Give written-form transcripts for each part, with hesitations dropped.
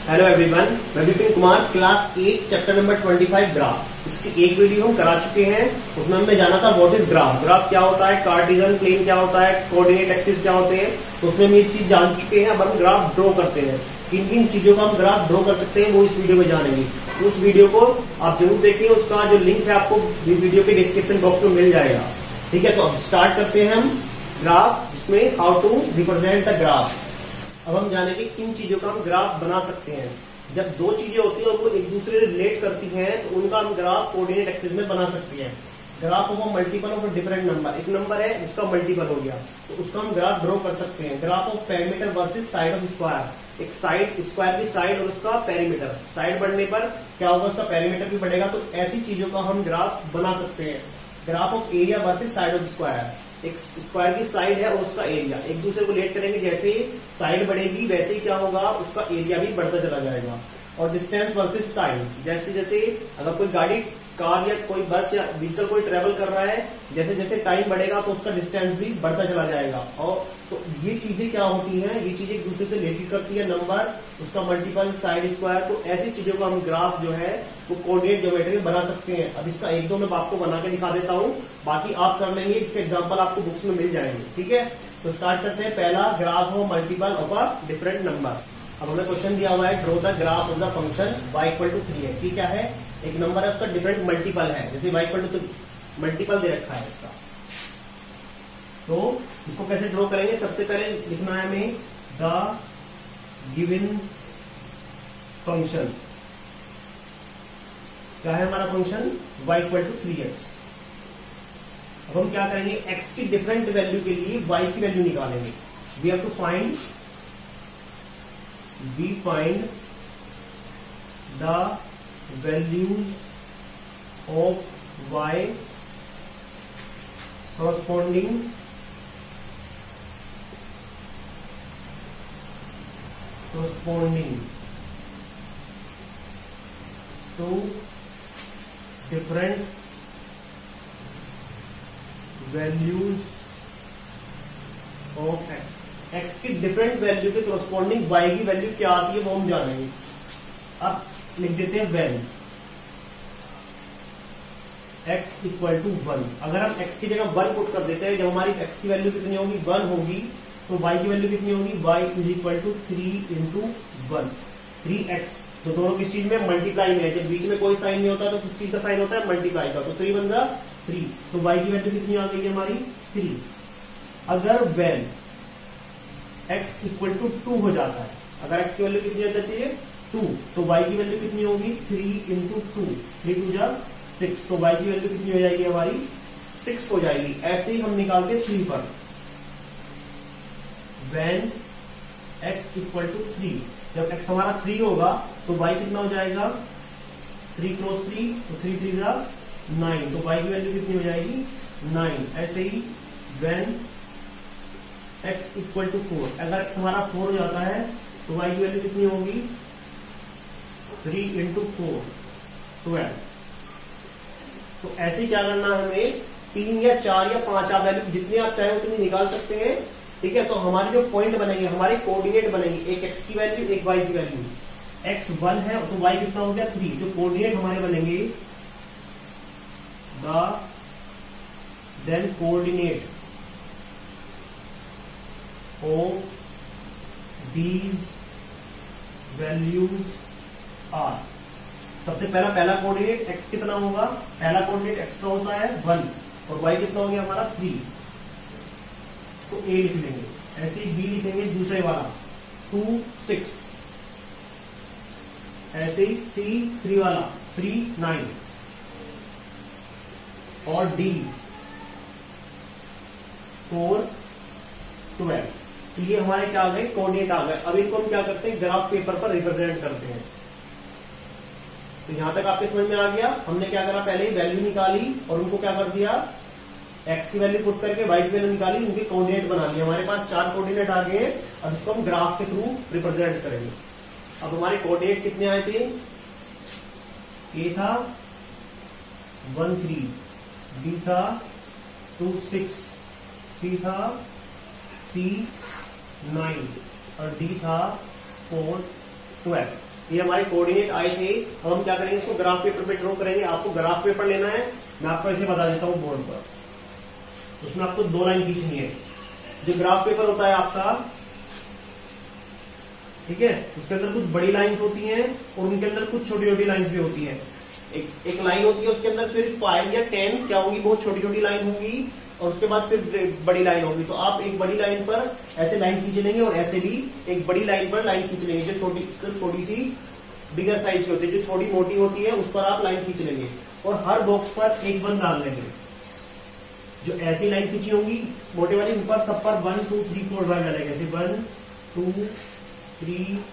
Hello everyone, मैं Vipin Kumar, class 8 chapter number 25 graph. इसकी एक वीडियो हम करा चुके हैं। उसमें हमने जाना था व्हाट इज ग्राफ, ग्राफ क्या होता है, कार्टेशियन प्लेन क्या होता है, कोऑर्डिनेट एक्सिस क्या होते हैं। तो उसमें हम ये चीज जान चुके हैं। अब हम ग्राफ ड्रॉ करते हैं। किन किन चीजों का हम ग्राफ ड्रॉ कर सकते हैं वो इस वीडियो में जानेंगे। उस वीडियो को आप जरूर देखें, उसका जो लिंक है आपको वीडियो के डिस्क्रिप्शन बॉक्स में मिल जाएगा। ठीक है, तो अब स्टार्ट करते हैं हम ग्राफ, जिसमें how to represent the graph. अब हम जानेंगे किन चीजों का हम ग्राफ बना सकते हैं। जब दो चीजें होती है और वो एक दूसरे से रिलेट करती हैं तो उनका हम ग्राफ कोऑर्डिनेट एक्सिस में बना सकते हैं। Graph of multiple of different number, एक नंबर है उसका मल्टीपल हो गया तो उसका हम ग्राफ ड्रॉ कर सकते हैं। Graph of perimeter versus side of square, एक साइड स्क्वायर की साइड और उसका पेरीमीटर, साइड बढ़ने पर क्या होगा, उसका पेरीमीटर भी बढ़ेगा। तो ऐसी चीजों का हम ग्राफ बना सकते हैं। Graph of area versus side of square, एक स्क्वायर की साइड है और उसका एरिया एक दूसरे को रिलेट करेंगे। जैसे साइड बढ़ेगी वैसे ही क्या होगा, उसका एरिया भी बढ़ता चला जाएगा। और डिस्टेंस वर्सेस टाइम, जैसे जैसे अगर कोई गाड़ी, कार या कोई बस या व्हीकल कोई ट्रेवल कर रहा है, जैसे जैसे टाइम बढ़ेगा तो उसका डिस्टेंस भी बढ़ता चला जाएगा। और तो ये चीजें क्या होती हैं, ये चीजें एक दूसरे से रिलेटेड करती है। नंबर, उसका मल्टीपल, साइड स्क्वायर, तो ऐसी चीजों का हम ग्राफ जो है वो कोऑर्डिनेट ज्योमेट्री में बना सकते हैं। अब इसका एक दो मैं आपको बना के दिखा देता हूँ, बाकी आप कर लेंगे। इसके एग्जाम्पल आपको बुक्स में मिल जाएंगे। ठीक है, तो स्टार्ट करते हैं। पहला, ग्राफ हो multiple of a different number. अब हमें क्वेश्चन दिया हुआ है, draw the graph of the function y equal to 3x। ये क्या है, एक नंबर है, उसका डिफरेंट मल्टीपल है। जैसे y इक्वल टू मल्टीपल दे रखा है इसका, तो इसको कैसे ड्रॉ करेंगे। सबसे पहले लिखना है हमें द गिवन फंक्शन। क्या है हमारा function, y equal to 3x। अब हम क्या करेंगे, x की डिफरेंट वैल्यू के लिए y की वैल्यू निकालेंगे। We have to find the values of y corresponding to different values of x। x की डिफरेंट वैल्यू के corresponding y की वैल्यू क्या आती है वो हम जानेंगे। अब लिख देते हैं when x इक्वल टू 1। अगर हम x की जगह 1 पुट कर देते हैं, जब हमारी x की वैल्यू कितनी होगी, 1 होगी, तो y की वैल्यू कितनी होगी, y is equal to 3 into 1, 3x। तो दोनों किस चीज में, मल्टीप्लाई में। जब बीच में कोई साइन नहीं होता तो किस चीज का साइन होता है, मल्टीप्लाई का। तो 3 बन गया 3, तो y की वैल्यू कितनी आ गई हमारी, 3। अगर when x इक्वल टू 2 हो जाता है, अगर x की वैल्यू कितनी हो जाती है 2, तो y की वैल्यू कितनी होगी, 3 इंटू 2, 3 2 जा 6, तो y की वैल्यू कितनी हो जाएगी हमारी, 6 हो जाएगी। ऐसे ही हम निकालते 3 पर। when x इक्वल टू 3, जब x हमारा 3 होगा तो y कितना हो जाएगा, 3 क्रॉस 3, तो 3 3 जा 9, तो y की वैल्यू कितनी हो जाएगी, 9। ऐसे ही when x इक्वल टू 4, अगर x हमारा 4 हो जाता है तो y की वैल्यू कितनी होगी, 3 इंटू 4, 12। तो ऐसे क्या करना है हमें, 3 या 4 या 5 आप वैल्यू जितनी आप चाहे उतनी निकाल सकते हैं। ठीक है, तो हमारे जो पॉइंट बनेंगे, हमारे कोऑर्डिनेट बनेंगे, एक x की वैल्यू, एक y की वैल्यू। x 1 है तो y कितना हो गया, 3। जो कोऑर्डिनेट हमारे बनेंगे, then coordinate of these values are। सबसे पहला कोऑर्डिनेट x कितना होगा, पहला कोऑर्डिनेट x का होता है 1 और y कितना हो गया हमारा 3, तो a लिख लेंगे। ऐसे ही b लिखेंगे दूसरे वाला 2 6, ऐसे ही c 3 वाला 3 9, और d 4 12। तो ये हमारे क्या आ गए, कोऑर्डिनेट आ गए। अब इनको हम क्या करते हैं, ग्राफ पेपर पर रिप्रेजेंट करते हैं। तो यहां तक आपके समझ में आ गया। हमने क्या करा, पहले ही वैल्यू निकाली और उनको क्या कर दिया, x की वैल्यू पुट करके y की वैल्यू निकाली, उनके कोऑर्डिनेट बना लिए। हमारे पास 4 कोऑर्डिनेट आ गए। अब इसको हम ग्राफ के थ्रू रिप्रेजेंट करेंगे। अब हमारे कोऑर्डिनेट कितने आए थे, a था 1 3, b था 2 6, c था 3 9 और डी था 4 12। ये हमारे कोऑर्डिनेट आए थे। अब हम क्या करेंगे, इसको ग्राफ पेपर पे ड्रॉ करेंगे। आपको ग्राफ पेपर लेना है, मैं आपको ऐसे बता देता हूँ बोर्ड पर। उसमें आपको 2 लाइन खींचनी है। जो ग्राफ पेपर होता है आपका, ठीक है, उसके अंदर कुछ बड़ी लाइंस होती हैं और उनके अंदर कुछ छोटी छोटी लाइंस भी होती हैं। एक लाइन होती है, उसके अंदर फिर 5 या 10 क्या होगी, बहुत छोटी छोटी लाइन होगी, और उसके बाद फिर बड़ी लाइन होगी। तो आप एक बड़ी लाइन पर ऐसे लाइन खींच लेंगे और ऐसे भी एक बड़ी लाइन पर लाइन खींच लेंगे। जो थोड़ी सी बिगर साइज की होती है, जो थोड़ी मोटी होती है, उस पर आप लाइन खींच लेंगे और हर बॉक्स पर एक 1 डाल लेंगे। जो ऐसी लाइन खींची होंगी मोटे वाली, उन पर सब पर 1 2 3 4 डालेंगे। ऐसे 1 2 3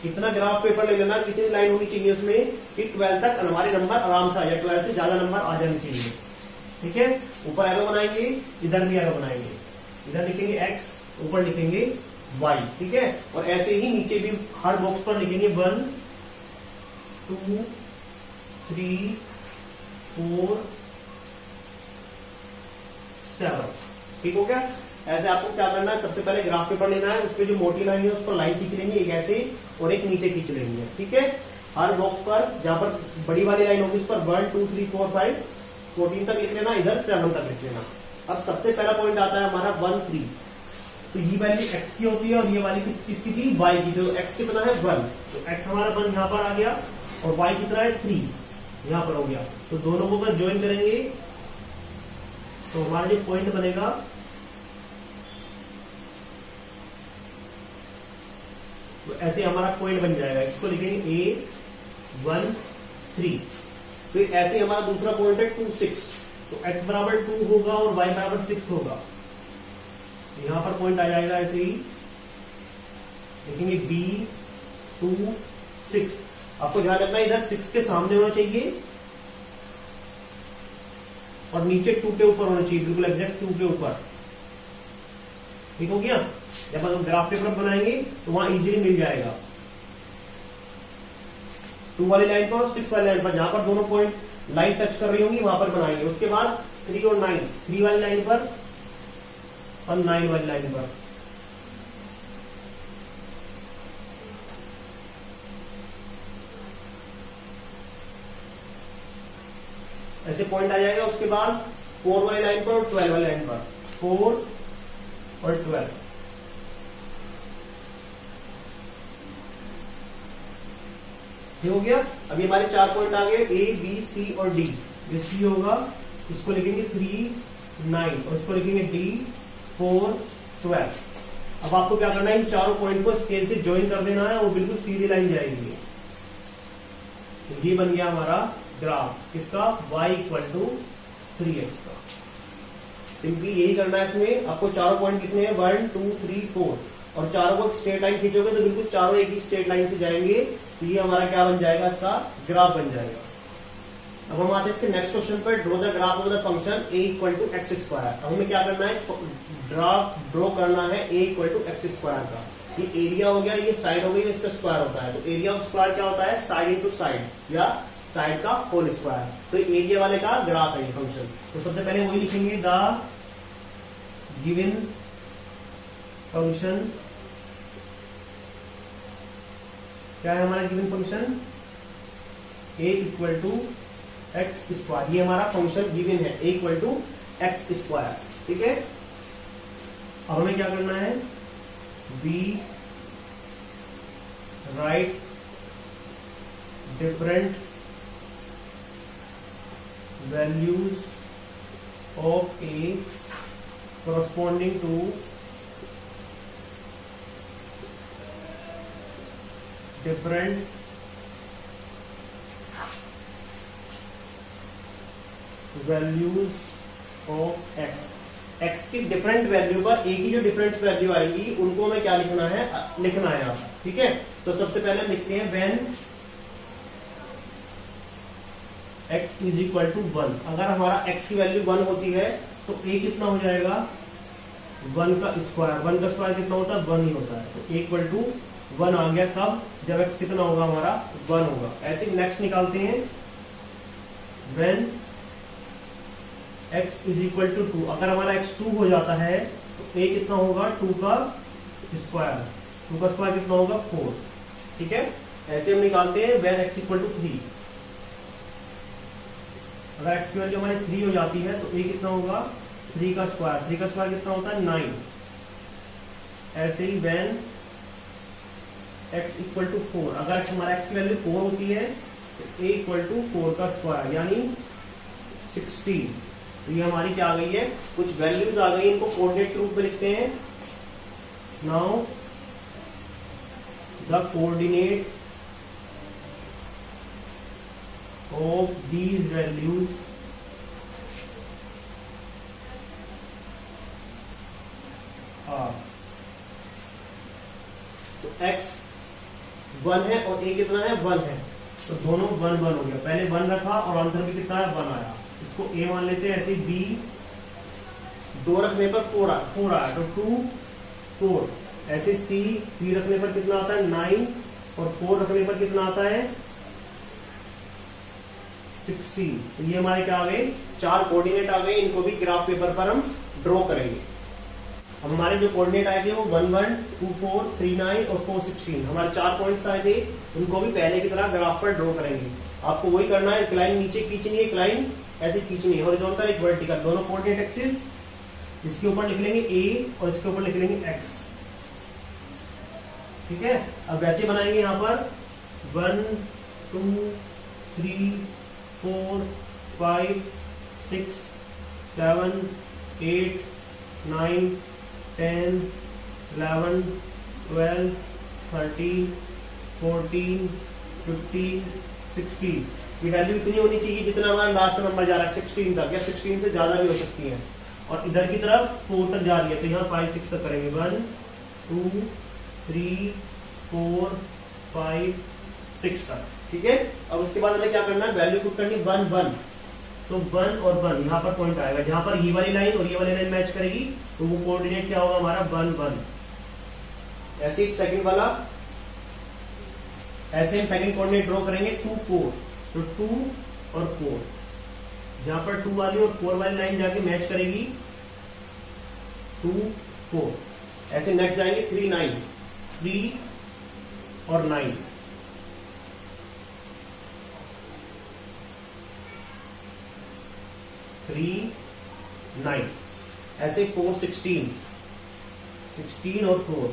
इतना ग्राफ पेपर ले लेना, कितनी लाइन होनी चाहिए उसमें कि 12 तक हमारे नंबर आराम से आ जाए, 12 से ज्यादा नंबर आ जाने चाहिए। ठीक है, ऊपर एरो बनाएंगे, इधर भी एरो बनाएंगे, इधर लिखेंगे x, ऊपर लिखेंगे y। ठीक है, और ऐसे ही नीचे भी हर बॉक्स पर लिखेंगे 1 2 3 4 7। ठीक हो गया। ऐसे आपको क्या करना है, सबसे पहले ग्राफ पेपर लेना है, उस पर जो मोटी लाइन है उस पर लाइन खींच लेंगे, एक ऐसे और एक नीचे खींच लेंगे। ठीक है, हर बॉक्स पर जहां पर बड़ी वाली लाइन होगी उस पर 1 2 3 4 5 14 तक लिख लेना, इधर 7 तक लिख लेना। अब सबसे पहला पॉइंट आता है हमारा 1 3। तो ये वैल्यू x की होती है और ये वाली किसकी थी, y की। तो x कितना है 1, तो x हमारा 1 यहां पर आ गया और y कितना है 3 यहां पर हो गया। तो दोनों को अगर ज्वाइन करेंगे तो हमारा जो पॉइंट बनेगा तो ऐसे हमारा पॉइंट बन जाएगा। इसको लिखेंगे A1 3। फिर ऐसे हमारा दूसरा पॉइंट है 2 6। तो x बराबर 2 होगा और y बराबर 6 होगा। यहां पर पॉइंट आ जाएगा, ऐसे ही लिखेंगे B2 6। आपको ध्यान रखना है इधर 6 के सामने होना चाहिए और नीचे 2 के ऊपर होना चाहिए, बिल्कुल एग्जैक्ट 2 के ऊपर। ठीक हो गया। जब हम ग्राफ पेपर बनाएंगे तो वहां इजीली मिल जाएगा। 2 वाली लाइन पर और 6 वाली लाइन पर, जहां पर दोनों पॉइंट लाइन टच कर रही होंगी वहां पर बनाएंगे। उसके बाद 3 और 9, 3 वाली लाइन पर और 9 वाली लाइन पर। ऐसे पॉइंट आ जाएगा। उसके बाद 4 वाली लाइन पर और 12 वाली लाइन पर, 4 और 12। ठीक हो गया। अभी हमारे 4 पॉइंट आ गए, A B C और D। ये C होगा, इसको लिखेंगे 3 9 और इसको लिखेंगे D 4 12। अब आपको क्या करना है, इन चारों पॉइंट को स्केल से ज्वाइन कर देना है और बिल्कुल सीधी लाइन जाएगी। तो ये बन गया हमारा ग्राफ, किसका, y = 3x का। सिंपली यही करना है इसमें। आपको चारों पॉइंट कितने हैं, 1 2 3 4, और चारों को स्ट्रेट लाइन खींचोगे तो बिल्कुल चारों एक ही स्ट्रेट लाइन से जाएंगे। तो ये हमारा क्या बन जाएगा, इसका ग्राफ बन जाएगा। अब हम आते हैं इसके नेक्स्ट क्वेश्चन पर, draw the graph of the function a = x²। अब हमें क्या करना है, ग्राफ ड्रॉ करना है a = x² का। ये एरिया हो गया, ये साइड हो गई, इसका स्क्वायर होता है। तो एरिया ऑफ स्क्वायर क्या होता है, साइड इंटू साइड या साइड का होल स्क्वायर। तो एरिया वाले का ग्राफ है ये फंक्शन। तो सबसे पहले वही लिखेंगे, द गिवन फंक्शन क्या है हमारा गिवन फंक्शन, a = x²। ये हमारा फंक्शन गिवन है, a = x²। ठीक है। अब हमें क्या करना है, we write different values of a corresponding to different values of x। x की डिफरेंट वैल्यू पर a की जो डिफरेंट वैल्यू आएगी उनको हमें क्या लिखना है यहाँ। ठीक है। तो सबसे पहले हम लिखते हैं when x = 1। अगर हमारा x की वैल्यू 1 होती है तो a कितना हो जाएगा, 1 का स्क्वायर। 1 का स्क्वायर कितना होता है, 1 ही होता है। तो a = 1 आ गया। कब, जब x कितना होगा हमारा 1 होगा। ऐसे नेक्स्ट निकालते हैं, when x is equal to 2। अगर हमारा x 2 हो जाता है तो a कितना होगा 2 का स्क्वायर। 2 का स्क्वायर कितना होगा 4। ठीक है, ऐसे हम निकालते हैं व्हेन x इक्वल टू 3। अगर x की वैल्यू हमारी 3 हो जाती है तो a कितना होगा 3 का स्क्वायर। 3 का स्क्वायर कितना होता है 9। ऐसे he when x equal to 4, अगर हमारा x की वैल्यू 4 होती है तो a इक्वल टू 4 का स्क्वायर यानी 16। तो ये हमारी क्या आ गई है, कुछ वैल्यूज आ गई, इनको कोऑर्डिनेट के रूप में लिखते हैं। Now the coordinate of these values are, तो x 1 है और a कितना है 1 है, तो दोनों 1 1 हो गया। पहले 1 रखा और आंसर भी कितना है 1 आया। इसको a मान लेते हैं। ऐसे b 2 रखने पर 4 आया तो 2 4। ऐसे c 3 रखने पर कितना आता है 9 और 4 रखने पर कितना आता है 16। तो ये हमारे क्या आ गए, 4 कोऑर्डिनेट आ गए। इनको भी ग्राफ पेपर पर हम ड्रॉ करेंगे। अब हमारे जो कोऑर्डिनेट आए थे वो 1 1 2 4 3 9 और 4 16, हमारे 4 पॉइंट्स आए थे। उनको भी पहले की तरह ग्राफ पर ड्रॉ करेंगे। आपको वही करना है, एक लाइन नीचे खींचनी है, एक लाइन ऐसे खींचनी है, हॉरिजॉन्टल एक वर्टिकल, दोनों कोऑर्डिनेट एक्सिस। इसके ऊपर लिख लेंगे a और इसके ऊपर लिख लेंगे x। ठीक है, अब वैसे बनाएंगे यहां पर 1 2 3 4 5 6 7 8 9 10 11 12 13 14 15 16। ये वैल्यू इतनी होनी चाहिए जितना हमारा लास्ट नंबर जा रहा है 16 तक, या 16 से ज्यादा भी हो सकती है। और इधर की तरफ 4 तक जा रही है तो यहाँ 5 6 तक करेंगे। 1 2 3 4 5 6 तक। ठीक है, अब उसके बाद हमें क्या करना है, वैल्यू पुट करनी 1 1। तो 1 और 1 यहाँ पर पॉइंट आएगा, जहां पर ये वाली लाइन और ये वाली लाइन मैच करेगी तो वो कोऑर्डिनेट क्या होगा हमारा 1 1। ऐसे ही सेकंड वाला, ऐसे हम सेकंड कोऑर्डिनेट ड्रॉ करेंगे 2 4। तो 2 और 4, जहां पर 2 वाली और 4 वाली लाइन जाके मैच करेगी 2 4। ऐसे नेक्स्ट जाएंगे 3 9, 3 और 9। ऐसे 4 16, 16 और 4।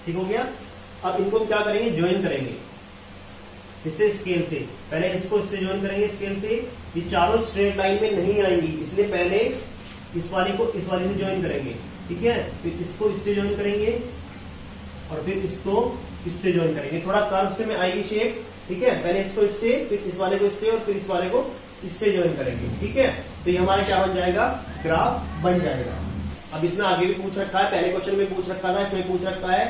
ठीक हो गया। अब इनको क्या करेंगे, ज्वाइन करेंगे इससे, स्केल से। पहले इसको इससे ज्वाइन करेंगे स्केल से। ये चारों स्ट्रेट लाइन में नहीं आएंगी, इसलिए पहले इस वाली को इस वाली से ज्वाइन करेंगे। ठीक है, फिर इसको इससे ज्वाइन करेंगे और फिर इसको इससे ज्वाइन करेंगे। थोड़ा कर्व से में आएगी शेप। ठीक है, पहले इसको इससे, फिर इस वाले को इससे और फिर इस वाले को इससे ज्वाइन करेंगे। ठीक है, तो ये हमारा क्या बन जाएगा, ग्राफ बन जाएगा। अब इसमें आगे भी पूछ रखा है, पहले क्वेश्चन में पूछ रखा था, इसमें पूछ रखा है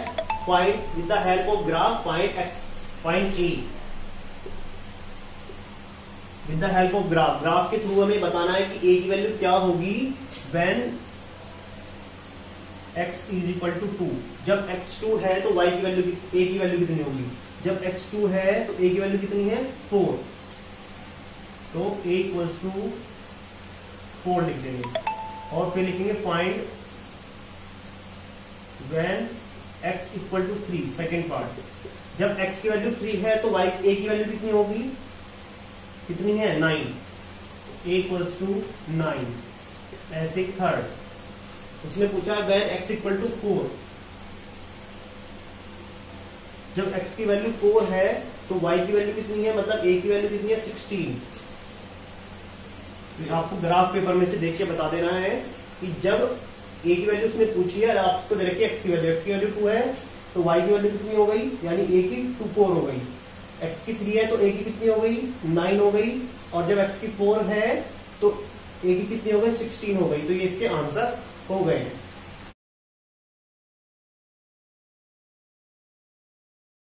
find with the help of graph find a. With the help of graph, graph के थ्रू हमें बताना है कि ए की वैल्यू क्या होगी when x is equal to 2। जब x2 है तो y की वैल्यू, a की वैल्यू कितनी होगी। जब x2 है तो a की वैल्यू कितनी है 4, तो a इक्वल्स टू 4 लिख देंगे। और फिर लिखेंगे find when x equal to 3, second part. जब x की वैल्यू 3 है तो y a की वैल्यू कितनी होगी, कितनी है 9, a इक्वल्स टू 9। ऐसे थर्ड, उसने पूछा व्हेन x इक्वल टू 4। जब x की वैल्यू 4 है तो y की वैल्यू कितनी है, मतलब a की वैल्यू कितनी है 16। तो आपको ग्राफ पेपर में से देख के बता देना है कि जब a की वैल्यू उसने पूछी है और आप उसको दे रखी है x की वैल्यू 2 है तो y की वैल्यू कितनी हो गई, यानी a की 2 4 हो गई। x की 3 है तो a की कितनी हो गई 9 हो गई। और जब x की 4 है तो a की कितनी हो गई 16 हो गई। तो ये इसके आंसर हो गए हैं।